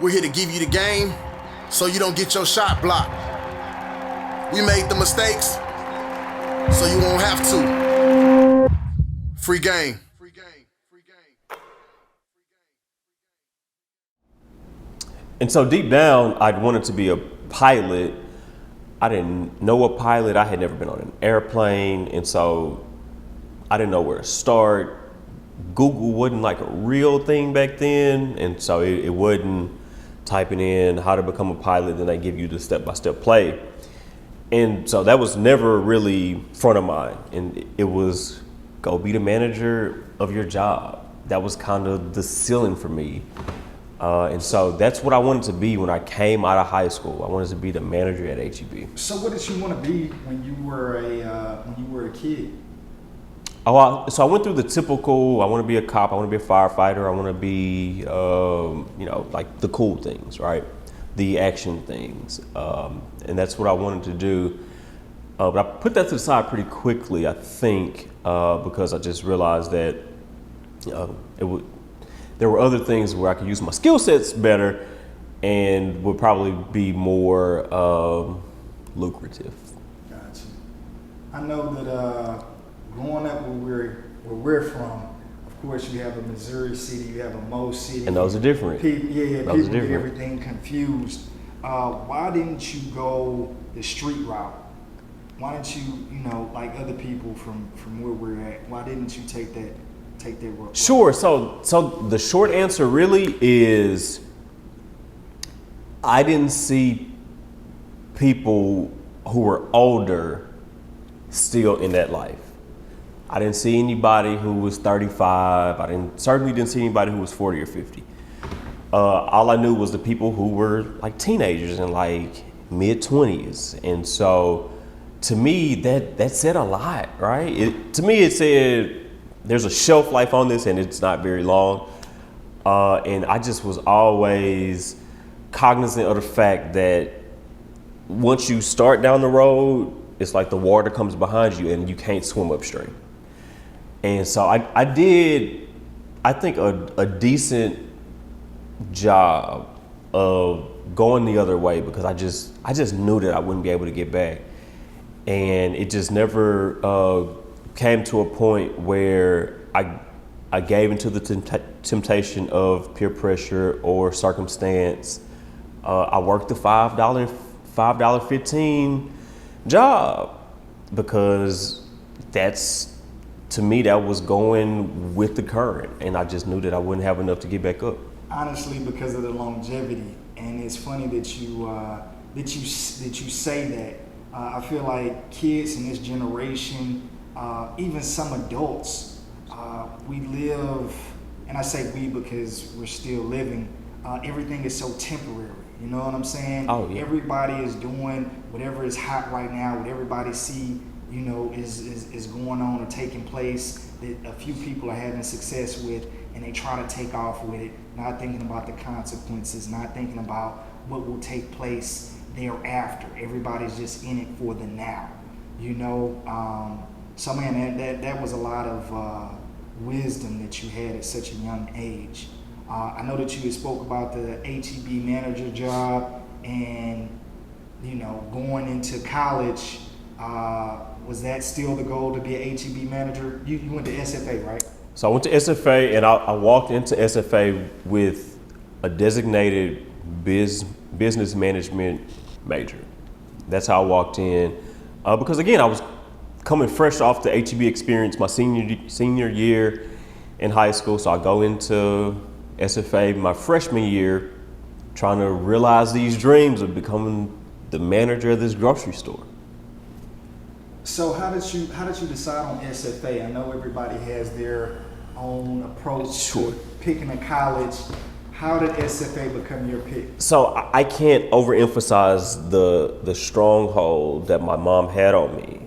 We're here to give you the game so you don't get your shot blocked. We made the mistakes so you won't have to. Free game. And so deep down, I wanted to be a pilot. I didn't know a pilot. I had never been on an airplane. And so I didn't know where to start. Google wasn't like a real thing back then. And so it wasn't typing in how to become a pilot, then they give you the step-by-step play. And so that was never really front of mind. And it was go be the manager of your job. That was kind of the ceiling for me. And so that's what I wanted to be when I came out of high school. I wanted to be the manager at HEB. So what did you want to be when you were a kid? So I went through the typical, I want to be a cop, I want to be a firefighter, I want to be, like the cool things, right? The action things. And that's what I wanted to do. But I put that to the side pretty quickly, I think, because I just realized that there were other things where I could use my skill sets better and would probably be more lucrative. Gotcha. I know that growing up where we're from, of course you have a Missouri City, you have a Mo City. And those are different. People get everything confused. Why didn't you go the street route? Why didn't you, like other people from where we're at, why didn't you take that road? Sure. So the short answer really is I didn't see people who were older still in that life. I didn't see anybody who was 35. Certainly didn't see anybody who was 40 or 50. All I knew was the people who were like teenagers and like mid-20s. And so to me, that said a lot, right? To me, it said there's a shelf life on this and it's not very long. And I just was always cognizant of the fact that once you start down the road, it's like the water comes behind you and you can't swim upstream. And so I did, I think, a decent job of going the other way because I just knew that I wouldn't be able to get back. And it just never came to a point where I gave into the temptation of peer pressure or circumstance. I worked the $5.15 job because to me, that was going with the current, and I just knew that I wouldn't have enough to get back up. Honestly, because of the longevity, and it's funny that you say that. I feel like kids in this generation, even some adults, we live, and I say we because we're still living. Everything is so temporary. You know what I'm saying? Oh, yeah. Everybody is doing whatever is hot right now, what everybody see, is going on or taking place that a few people are having success with, and they try to take off with it, not thinking about the consequences, not thinking about what will take place thereafter. Everybody's just in it for the now, So man, that was a lot of wisdom that you had at such a young age. I know that you had spoke about the HEB manager job and, going into college. Was that still the goal to be an HEB manager? You went to SFA, right? So I went to SFA and I walked into SFA with a designated business management major. That's how I walked in. Because again, I was coming fresh off the HEB experience my senior year in high school. So I go into SFA my freshman year trying to realize these dreams of becoming the manager of this grocery store. So how did you decide on SFA? I know everybody has their own approach to picking a college. How did SFA become your pick? So I can't overemphasize the stronghold that my mom had on me.